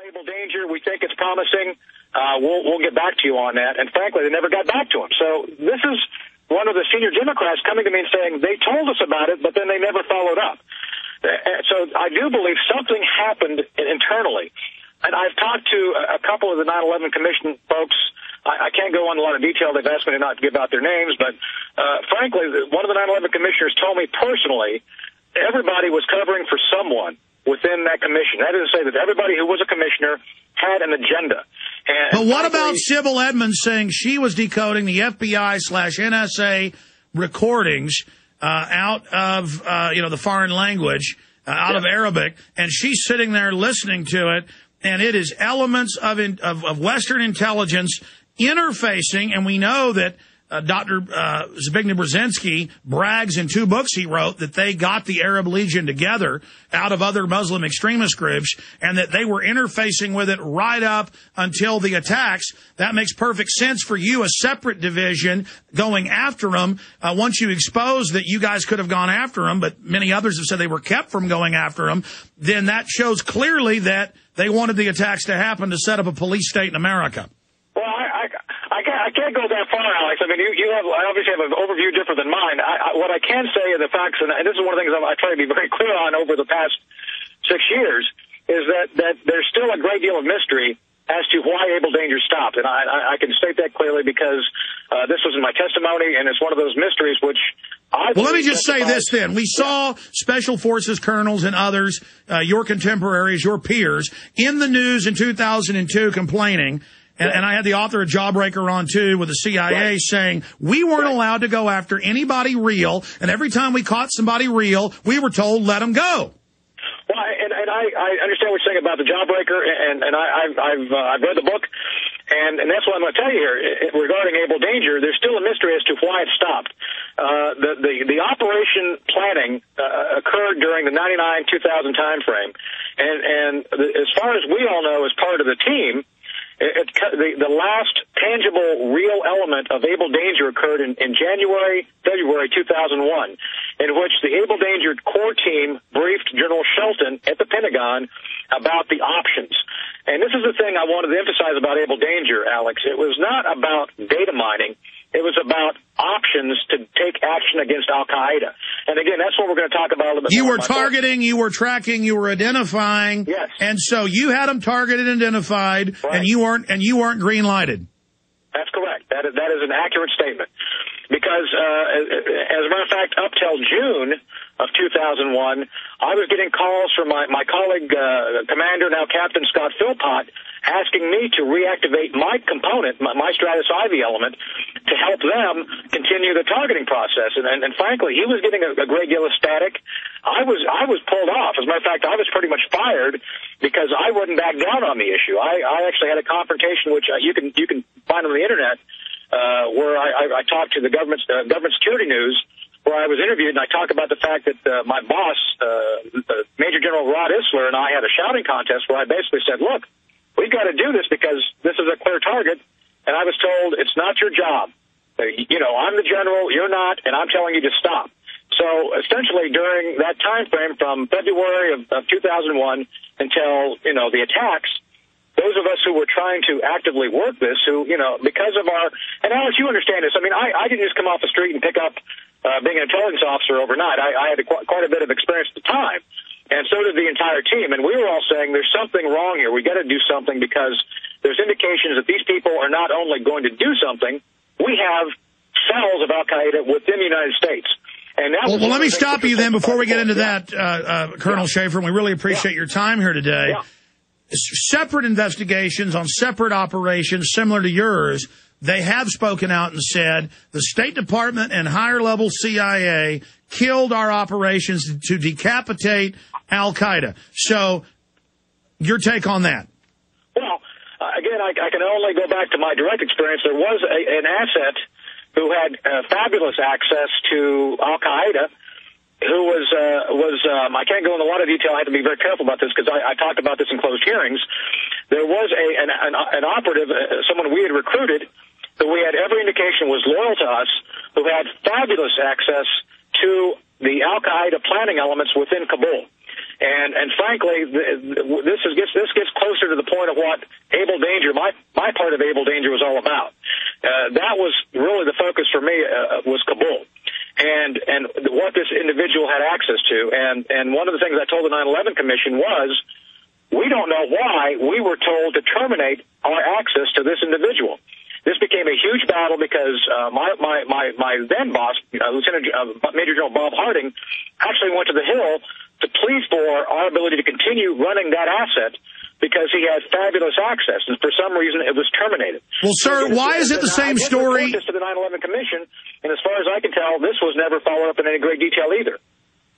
Able danger. We think it's promising. We'll get back to you on that. And frankly, they never got back to him. So this is one of the senior Democrats coming to me and saying they told us about it, but then they never followed up. So I do believe something happened internally. And I've talked to a couple of the 9/11 Commission folks. I can't go into a lot of detail. They've asked me to not give out their names. But frankly, one of the 9/11 commissioners told me personally everybody was covering for someone within that commission. That is to say that everybody who was a commissioner had an agenda. But what about Sybil Edmonds saying she was decoding the FBI/NSA recordings out of, the foreign language, out of Arabic, and she's sitting there listening to it, and it is elements of Western intelligence interfacing, and we know that Dr. Zbigniew Brzezinski brags in 2 books he wrote that they got the Arab Legion together out of other Muslim extremist groups and that they were interfacing with it right up until the attacks. That makes perfect sense for you, a separate division, going after them. Once you expose that you guys could have gone after them, but many others have said they were kept from going after them, then that shows clearly that they wanted the attacks to happen to set up a police state in America. Well, I can't go that far, Alex. I mean, you obviously have an overview different than mine. What I can say are the facts, and this is one of the things I try to be very clear on over the past 6 years, is that there's still a great deal of mystery as to why Able Danger stopped. And I can state that clearly because this was in my testimony, and it's one of those mysteries which I... Well, let me just say this then. We saw Special Forces colonels and others, your contemporaries, your peers, in the news in 2002 complaining. And I had the author of Jawbreaker on, too, with the CIA saying we weren't allowed to go after anybody real, and every time we caught somebody real, we were told, let them go. Well, and I understand what you're saying about the Jawbreaker, and I've read the book, and that's what I'm going to tell you here. Regarding Able Danger, there's still a mystery as to why it stopped. The operation planning occurred during the 99-2000 time frame, and as far as we all know as part of the team, the last tangible, real element of Able Danger occurred in January, February 2001, in which the Able Danger core team briefed General Shelton at the Pentagon about the options. And this is the thing I wanted to emphasize about Able Danger, Alex. It was not about data mining. It was about options to take action against al-Qaeda. And again, that's what we're going to talk about a little bit more. You were targeting, you were tracking, you were identifying. Yes. And so you had them targeted and identified, right. and you weren't green lighted. That's correct. That is an accurate statement. Because, as a matter of fact, up till June of 2001, I was getting calls from my colleague, Commander, now Captain Scott Philpott, asking me to reactivate my component, my Stratus Ivy element, to help them continue the targeting process. And frankly, he was getting a great deal of static. I was pulled off. As a matter of fact, I was pretty much fired because I wouldn't back down on the issue. I actually had a confrontation, which you can find on the internet, where I talked to the government security news, where I was interviewed, and I talked about the fact that my boss, Major General Rod Isler, and I had a shouting contest where I basically said, look, we've got to do this because this is a clear target, and I was told it's not your job. I'm the general, you're not, and I'm telling you to stop. So essentially during that time frame from February of 2001 until, the attacks, those of us who were trying to actively work this, who, because of our, and Alex, you understand this, I mean, I didn't just come off the street and pick up being an intelligence officer overnight. I had quite a bit of experience at the time, and so did the entire team, and we were all saying there's something wrong here. We got to do something because there's indications that these people are not only going to do something, we have cells of al-Qaeda within the United States. And that well, let me stop you then before we get into that, Colonel Shaffer, and we really appreciate your time here today. Yeah. Separate investigations on separate operations similar to yours, they have spoken out and said the State Department and higher-level CIA killed our operations to decapitate al-Qaeda. So your take on that? Well, again, I can only go back to my direct experience. There was an asset who had fabulous access to al-Qaeda, who was I can't go into a lot of detail. I have to be very careful about this because I talked about this in closed hearings. There was an operative, someone we had recruited, who we had every indication was loyal to us, who had fabulous access to the al-Qaeda planning elements within Kabul. And frankly, this gets closer to the point of what able danger, my part of able danger was all about. That was really the focus for me, was Kabul. And what this individual had access to. And one of the things I told the 9/11 Commission was, we don't know why we were told to terminate our access to this individual. This became a huge battle because my then boss, Major General Bob Harding, actually went to the Hill to plead for our ability to continue running that asset because he had fabulous access, and for some reason it was terminated. Well, sir, why is it the same story? This to the 9/11 Commission, and as far as I can tell, this was never followed up in any great detail either.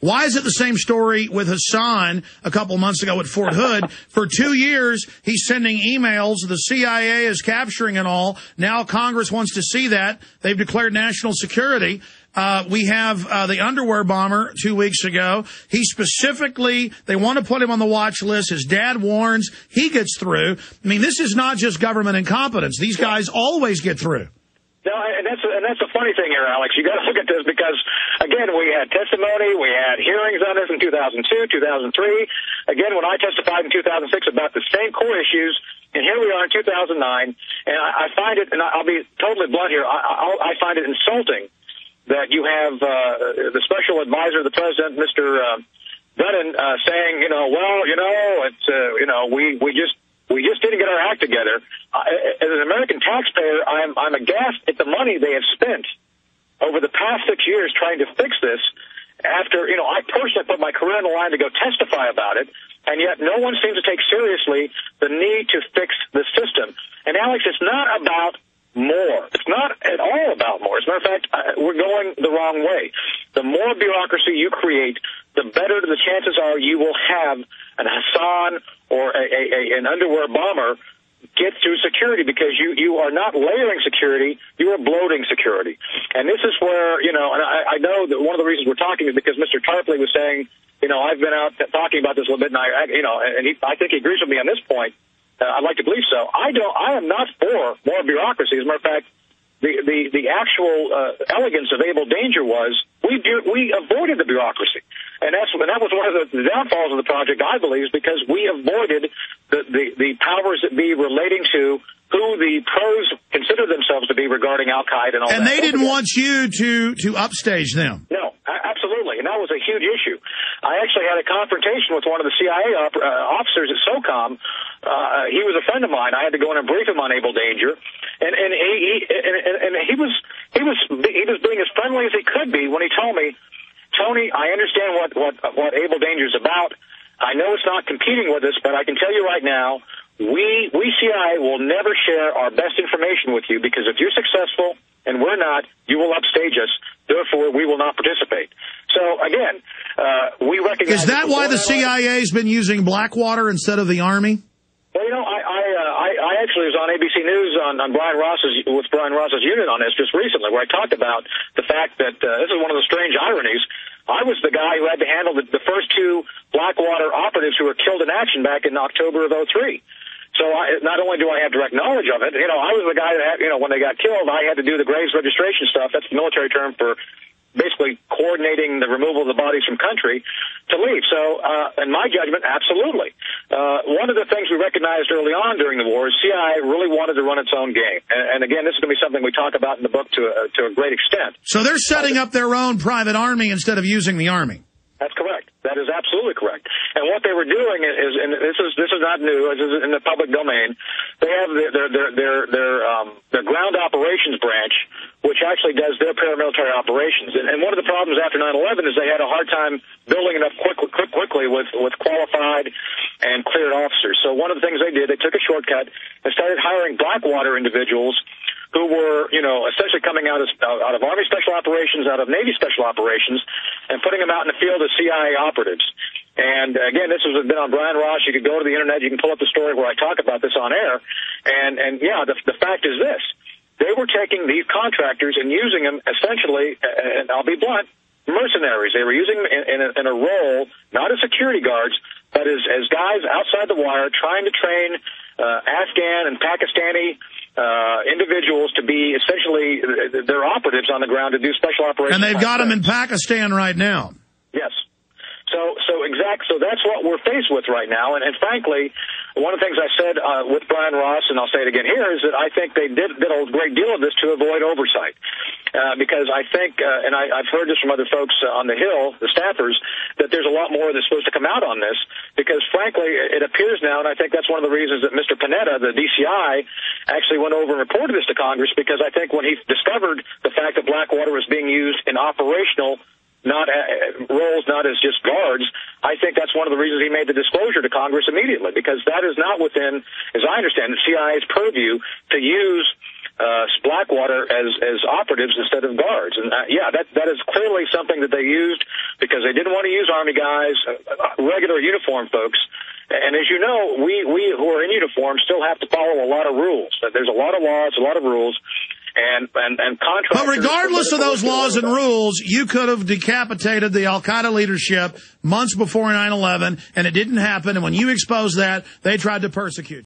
Why is it the same story with Hassan a couple months ago at Fort Hood? For 2 years, he's sending emails. The CIA is capturing it all. Now Congress wants to see that. They've declared national security. We have the underwear bomber 2 weeks ago. He specifically, they want to put him on the watch list. His dad warns. He gets through. I mean, this is not just government incompetence. These guys always get through. No, and that's a funny thing here, Alex. You got to look at this because, again, we had testimony, we had hearings on this in 2002, 2003. Again, when I testified in 2006 about the same core issues, and here we are in 2009, and I find it, and I'll be totally blunt here, I find it insulting that you have the special advisor of the president, Mr. Brennan, saying, we just didn't get our act together. As an American taxpayer, I'm aghast at the money they have spent over the past 6 years trying to fix this. After, I personally put my career on the line to go testify about it, and yet no one seems to take seriously the need to fix the system. And Alex, it's not about more. It's not at all about more. As a matter of fact, we're going the wrong way. The more bureaucracy you create, the better the chances are you will have an Hassan or an underwear bomber get through security, because you are not layering security, you are bloating security. And this is where, and I know that one of the reasons we're talking is because Mr. Tarpley was saying, I've been out talking about this a little bit, and I think he agrees with me on this point. I'd like to believe so. I am not for more bureaucracy. As a matter of fact, the actual elegance of able danger was we avoided the bureaucracy, and that was one of the downfalls of the project, I believe, is because we avoided the powers that be relating to who the pros consider themselves to be regarding al-Qaeda and all that. And they didn't want you to upstage them. No, absolutely, and that was a huge issue. I actually had a confrontation with one of the CIA officers at SOCOM. He was a friend of mine. I had to go in and brief him on able danger, and he was being as friendly as he could be when he told me, Tony, I understand what able danger is about. I know it's not competing with us, but I can tell you right now, we CIA will never share our best information with you, because if you're successful and we're not, you will upstage us. Therefore, we will not participate. So, again, we recognize... Is that why the CIA's been using Blackwater instead of the Army? Well, I actually was on ABC News with Brian Ross's unit on this just recently, where I talked about the fact that this is one of the strange ironies. I was the guy who had to handle the first two Blackwater operatives who were killed in action back in October of 2003. So not only do I have direct knowledge of it, I was the guy that had, when they got killed, I had to do the graves registration stuff. That's the military term for basically coordinating the removal of the bodies from country to leave. So, in my judgment, absolutely. One of the things we recognized early on during the war is CIA really wanted to run its own game. And again, this is going to be something we talk about in the book to a great extent. So they're setting up their own private army instead of using the Army. That's correct. That is absolutely correct. And what they were doing is, and this is not new, this is in the public domain. They have their ground operations branch, which actually does their paramilitary operations. And one of the problems after 9/11 is they had a hard time building it up quickly with qualified and cleared officers. So one of the things they did, they took a shortcut and started hiring Blackwater individuals who were, essentially coming out of Army Special Operations, out of Navy Special Operations, and putting them out in the field as CIA operatives. And again, this has been on Brian Ross. You can go to the internet, you can pull up the story where I talk about this on air. And the fact is this: they were taking these contractors and using them essentially, and I'll be blunt, mercenaries. They were using them in a role, not as security guards, but as guys outside the wire trying to train Afghan and Pakistani individuals to be essentially their operatives on the ground to do special operations. And they've got them in Pakistan right now. Yes. So that's what we're faced with right now. And frankly, one of the things I said with Brian Ross, and I'll say it again here, is that I think they did a great deal of this to avoid oversight. Because I think, and I've heard this from other folks on the Hill, the staffers, that there's a lot more that's supposed to come out on this. Because frankly, it appears now, and I think that's one of the reasons that Mr. Panetta, the DCI, actually went over and reported this to Congress, because I think when he discovered the fact that Blackwater was being used in operational roles, not as just guards, I think that's one of the reasons he made the disclosure to Congress immediately, because that is not within, as I understand it, CIA's purview to use Blackwater as operatives instead of guards. And that is clearly something that they used because they didn't want to use Army guys, regular uniform folks. And as you know, we who are in uniform still have to follow a lot of rules. There's a lot of laws, a lot of rules. And contractors. But regardless of those laws and rules, you could have decapitated the al-Qaeda leadership months before 9/11, and it didn't happen. And when you exposed that, they tried to persecute you.